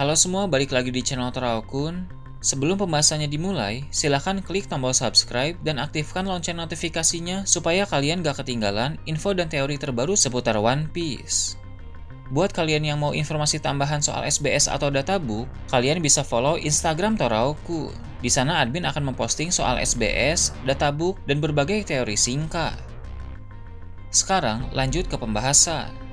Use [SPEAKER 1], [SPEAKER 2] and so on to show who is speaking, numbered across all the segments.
[SPEAKER 1] Halo semua, balik lagi di channel Toraokun. Sebelum pembahasannya dimulai, silahkan klik tombol subscribe dan aktifkan lonceng notifikasinya supaya kalian gak ketinggalan info dan teori terbaru seputar One Piece. Buat kalian yang mau informasi tambahan soal SBS atau databook, kalian bisa follow Instagram Toraokun. Di sana admin akan memposting soal SBS, databook, dan berbagai teori singkat. Sekarang lanjut ke pembahasan.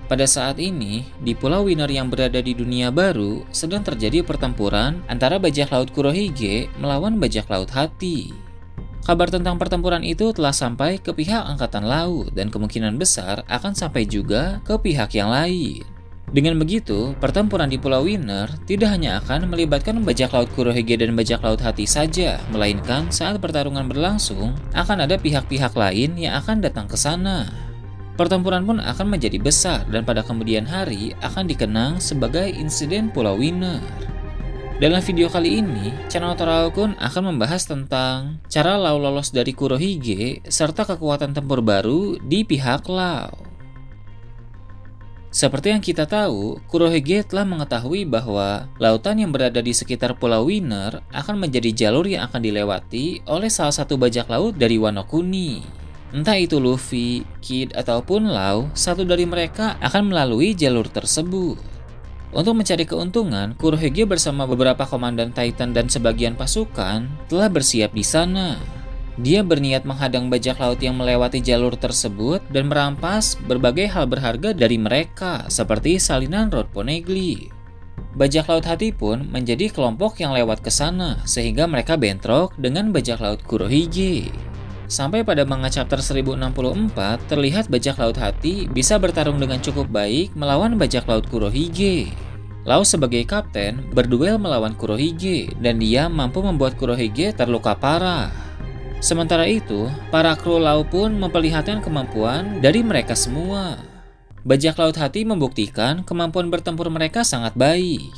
[SPEAKER 1] Pada saat ini, di Pulau Winner yang berada di dunia baru, sedang terjadi pertempuran antara bajak laut Kurohige melawan bajak laut Hati. Kabar tentang pertempuran itu telah sampai ke pihak Angkatan Laut dan kemungkinan besar akan sampai juga ke pihak yang lain. Dengan begitu, pertempuran di Pulau Winner tidak hanya akan melibatkan bajak laut Kurohige dan bajak laut Hati saja, melainkan saat pertarungan berlangsung, akan ada pihak-pihak lain yang akan datang ke sana. Pertempuran pun akan menjadi besar dan pada kemudian hari akan dikenang sebagai insiden Pulau Winner. Dalam video kali ini, channel Toraokun akan membahas tentang cara Law lolos dari Kurohige serta kekuatan tempur baru di pihak Law. Seperti yang kita tahu, Kurohige telah mengetahui bahwa lautan yang berada di sekitar Pulau Winner akan menjadi jalur yang akan dilewati oleh salah satu bajak laut dari Wano Kuni. Entah itu Luffy, Kid, ataupun Law, satu dari mereka akan melalui jalur tersebut. Untuk mencari keuntungan, Kurohige bersama beberapa komandan Titan dan sebagian pasukan telah bersiap di sana. Dia berniat menghadang bajak laut yang melewati jalur tersebut dan merampas berbagai hal berharga dari mereka, seperti salinan Rod Poneglyph. Bajak laut Hati pun menjadi kelompok yang lewat ke sana, sehingga mereka bentrok dengan bajak laut Kurohige. Sampai pada manga chapter 1064, terlihat bajak laut Hati bisa bertarung dengan cukup baik melawan bajak laut Kurohige. Law sebagai kapten berduel melawan Kurohige dan dia mampu membuat Kurohige terluka parah. Sementara itu, para kru Law pun memperlihatkan kemampuan dari mereka semua. Bajak laut Hati membuktikan kemampuan bertempur mereka sangat baik.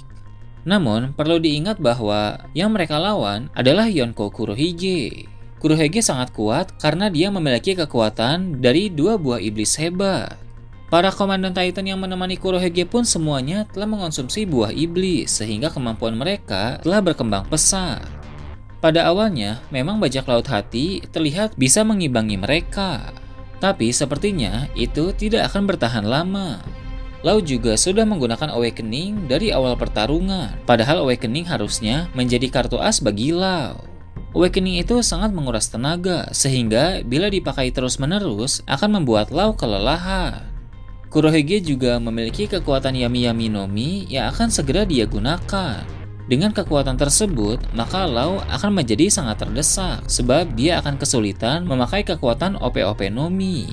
[SPEAKER 1] Namun, perlu diingat bahwa yang mereka lawan adalah Yonko Kurohige. Kurohige sangat kuat karena dia memiliki kekuatan dari dua buah iblis hebat. Para komandan Titan yang menemani Kurohige pun semuanya telah mengonsumsi buah iblis sehingga kemampuan mereka telah berkembang pesat. Pada awalnya, memang bajak laut Hati terlihat bisa mengimbangi mereka. Tapi sepertinya itu tidak akan bertahan lama. Law juga sudah menggunakan Awakening dari awal pertarungan, padahal Awakening harusnya menjadi kartu as bagi Law. Awakening itu sangat menguras tenaga, sehingga bila dipakai terus-menerus akan membuat Law kelelahan. Kurohige juga memiliki kekuatan Yami Yami no Mi yang akan segera dia gunakan. Dengan kekuatan tersebut, maka Law akan menjadi sangat terdesak, sebab dia akan kesulitan memakai kekuatan OP-OP no Mi.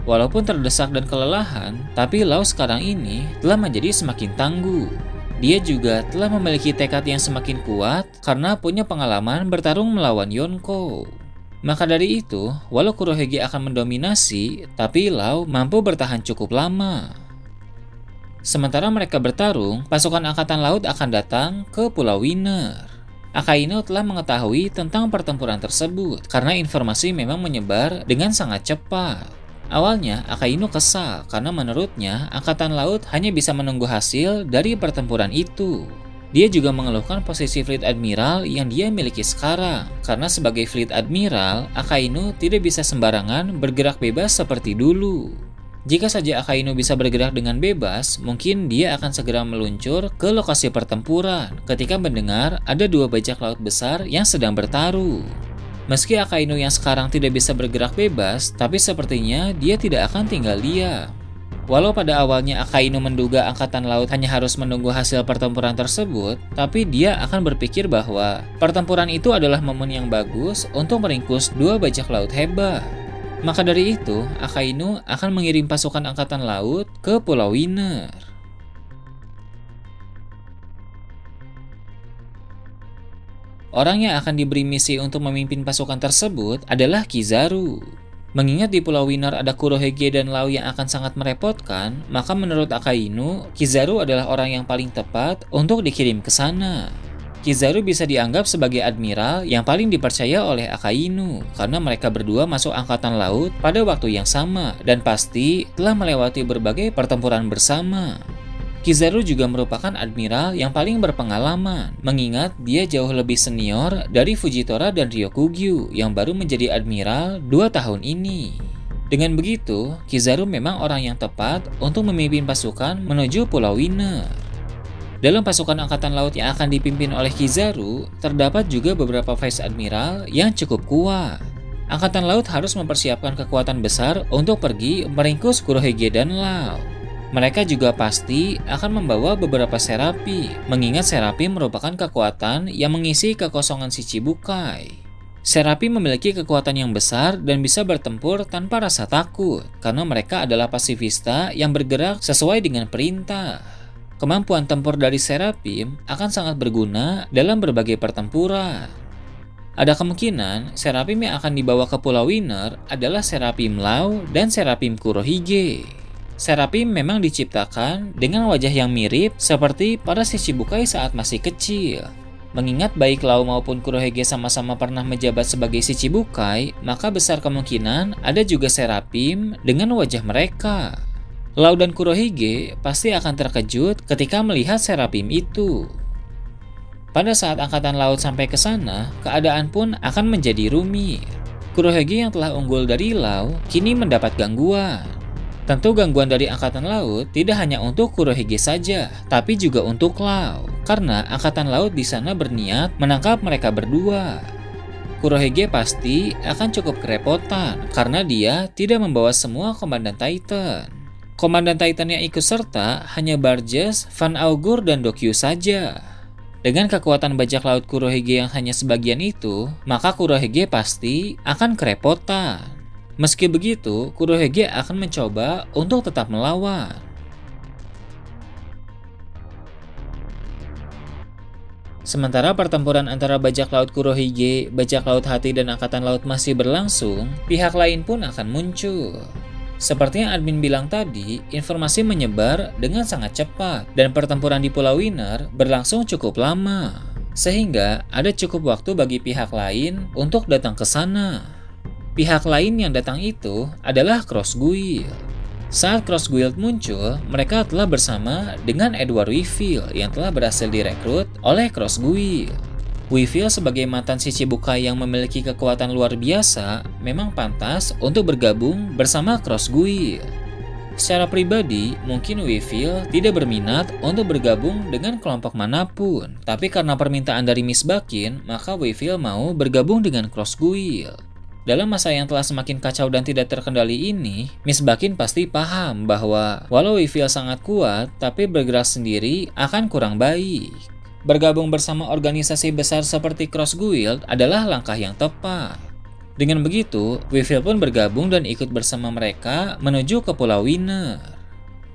[SPEAKER 1] Walaupun terdesak dan kelelahan, tapi Law sekarang ini telah menjadi semakin tangguh. Dia juga telah memiliki tekad yang semakin kuat karena punya pengalaman bertarung melawan Yonko. Maka dari itu, walau Kurohige akan mendominasi, tapi Law mampu bertahan cukup lama. Sementara mereka bertarung, pasukan Angkatan Laut akan datang ke Pulau Winner. Akainu telah mengetahui tentang pertempuran tersebut karena informasi memang menyebar dengan sangat cepat. Awalnya, Akainu kesal karena menurutnya Angkatan Laut hanya bisa menunggu hasil dari pertempuran itu. Dia juga mengeluhkan posisi Fleet Admiral yang dia miliki sekarang, karena sebagai Fleet Admiral, Akainu tidak bisa sembarangan bergerak bebas seperti dulu. Jika saja Akainu bisa bergerak dengan bebas, mungkin dia akan segera meluncur ke lokasi pertempuran ketika mendengar ada dua bajak laut besar yang sedang bertarung. Meski Akainu yang sekarang tidak bisa bergerak bebas, tapi sepertinya dia tidak akan tinggal diam. Walau pada awalnya Akainu menduga Angkatan Laut hanya harus menunggu hasil pertempuran tersebut, tapi dia akan berpikir bahwa pertempuran itu adalah momen yang bagus untuk meringkus dua bajak laut hebat. Maka dari itu, Akainu akan mengirim pasukan Angkatan Laut ke Pulau Winner. Orang yang akan diberi misi untuk memimpin pasukan tersebut adalah Kizaru. Mengingat di Pulau Winner ada Kurohige dan Law yang akan sangat merepotkan, maka menurut Akainu, Kizaru adalah orang yang paling tepat untuk dikirim ke sana. Kizaru bisa dianggap sebagai admiral yang paling dipercaya oleh Akainu karena mereka berdua masuk Angkatan Laut pada waktu yang sama dan pasti telah melewati berbagai pertempuran bersama. Kizaru juga merupakan admiral yang paling berpengalaman, mengingat dia jauh lebih senior dari Fujitora dan Ryokugyu yang baru menjadi admiral 2 tahun ini. Dengan begitu, Kizaru memang orang yang tepat untuk memimpin pasukan menuju Pulau Winner. Dalam pasukan angkatan laut yang akan dipimpin oleh Kizaru, terdapat juga beberapa vice admiral yang cukup kuat. Angkatan laut harus mempersiapkan kekuatan besar untuk pergi meringkus Kurohige dan Lau. Mereka juga pasti akan membawa beberapa serapi, mengingat serapi merupakan kekuatan yang mengisi kekosongan Shichibukai. Serapi memiliki kekuatan yang besar dan bisa bertempur tanpa rasa takut, karena mereka adalah pasifista yang bergerak sesuai dengan perintah. Kemampuan tempur dari Seraphim akan sangat berguna dalam berbagai pertempuran. Ada kemungkinan Seraphim yang akan dibawa ke Pulau Winner adalah Seraphim Lau dan Seraphim Kurohige. Seraphim memang diciptakan dengan wajah yang mirip seperti para Shichibukai saat masih kecil. Mengingat baik Lau maupun Kurohige sama-sama pernah menjabat sebagai Shichibukai, maka besar kemungkinan ada juga Seraphim dengan wajah mereka. Lau dan Kurohige pasti akan terkejut ketika melihat Seraphim itu. Pada saat angkatan laut sampai ke sana, keadaan pun akan menjadi rumit. Kurohige yang telah unggul dari Lau kini mendapat gangguan. Tentu gangguan dari angkatan laut tidak hanya untuk Kurohige saja, tapi juga untuk Lau, karena angkatan laut di sana berniat menangkap mereka berdua. Kurohige pasti akan cukup kerepotan karena dia tidak membawa semua komandan Titan. Komandan Titan yang ikut serta hanya Barges, Van Augur, dan Dokyu saja. Dengan kekuatan bajak laut Kurohige yang hanya sebagian itu, maka Kurohige pasti akan kerepotan. Meski begitu, Kurohige akan mencoba untuk tetap melawan. Sementara pertempuran antara bajak laut Kurohige, bajak laut Hati, dan angkatan laut masih berlangsung, pihak lain pun akan muncul. Seperti yang admin bilang tadi, informasi menyebar dengan sangat cepat, dan pertempuran di Pulau Winner berlangsung cukup lama, sehingga ada cukup waktu bagi pihak lain untuk datang ke sana. Pihak lain yang datang itu adalah Cross Guild. Saat Cross Guild muncul, mereka telah bersama dengan Edward Weevil yang telah berhasil direkrut oleh Cross Guild. Weevil sebagai mantan Shichibukai yang memiliki kekuatan luar biasa memang pantas untuk bergabung bersama Cross Guild. Secara pribadi, mungkin Weevil tidak berminat untuk bergabung dengan kelompok manapun, tapi karena permintaan dari Miss Bakin, maka Weevil mau bergabung dengan Cross Guild. Dalam masa yang telah semakin kacau dan tidak terkendali ini, Miss Bakin pasti paham bahwa walau Weevil sangat kuat, tapi bergerak sendiri akan kurang baik. Bergabung bersama organisasi besar seperti Cross Guild adalah langkah yang tepat. Dengan begitu, Weevil pun bergabung dan ikut bersama mereka menuju ke Pulau Winner.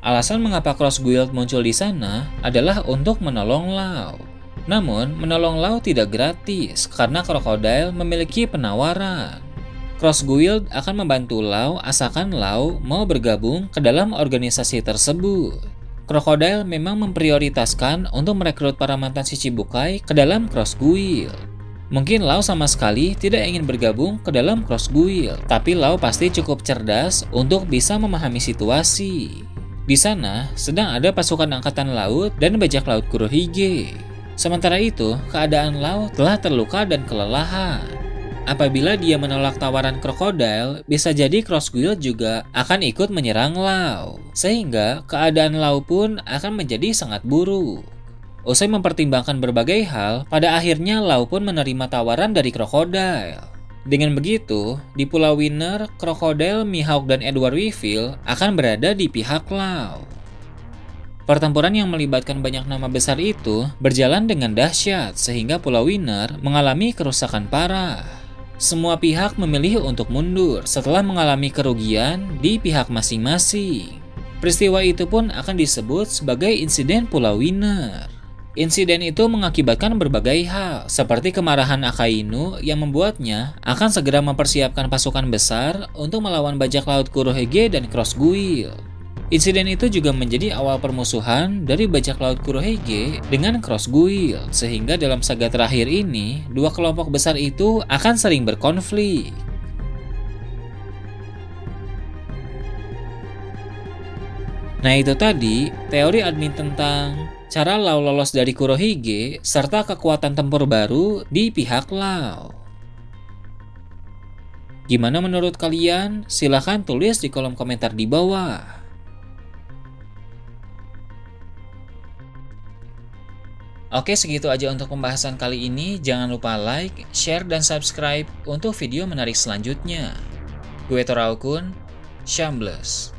[SPEAKER 1] Alasan mengapa Cross Guild muncul di sana adalah untuk menolong Lau. Namun, menolong Lau tidak gratis karena Crocodile memiliki penawaran. Cross Guild akan membantu Lau asalkan Lau mau bergabung ke dalam organisasi tersebut. Crocodile memang memprioritaskan untuk merekrut para mantan Shichibukai ke dalam Cross Guild. Mungkin Lau sama sekali tidak ingin bergabung ke dalam Cross Guild, tapi Lau pasti cukup cerdas untuk bisa memahami situasi. Di sana sedang ada pasukan angkatan laut dan bajak laut Kurohige. Sementara itu, keadaan Lau telah terluka dan kelelahan. Apabila dia menolak tawaran Crocodile, bisa jadi Cross Guild juga akan ikut menyerang Lau, sehingga keadaan Lau pun akan menjadi sangat buruk. Usai mempertimbangkan berbagai hal, pada akhirnya Lau pun menerima tawaran dari Crocodile. Dengan begitu, di Pulau Winner, Crocodile, Mihawk, dan Edward Weevil akan berada di pihak Lau. Pertempuran yang melibatkan banyak nama besar itu berjalan dengan dahsyat sehingga Pulau Winner mengalami kerusakan parah. Semua pihak memilih untuk mundur setelah mengalami kerugian di pihak masing-masing. Peristiwa itu pun akan disebut sebagai insiden Pulau Winner. Insiden itu mengakibatkan berbagai hal, seperti kemarahan Akainu yang membuatnya akan segera mempersiapkan pasukan besar untuk melawan bajak laut Kurohige dan Cross Guild. Insiden itu juga menjadi awal permusuhan dari bajak laut Kurohige dengan Cross Guild, sehingga dalam saga terakhir ini, dua kelompok besar itu akan sering berkonflik. Nah itu tadi, teori admin tentang cara Lau lolos dari Kurohige, serta kekuatan tempur baru di pihak Lau. Gimana menurut kalian? Silahkan tulis di kolom komentar di bawah. Oke, segitu aja untuk pembahasan kali ini. Jangan lupa like, share, dan subscribe untuk video menarik selanjutnya. Gue Toraukun, Shambles.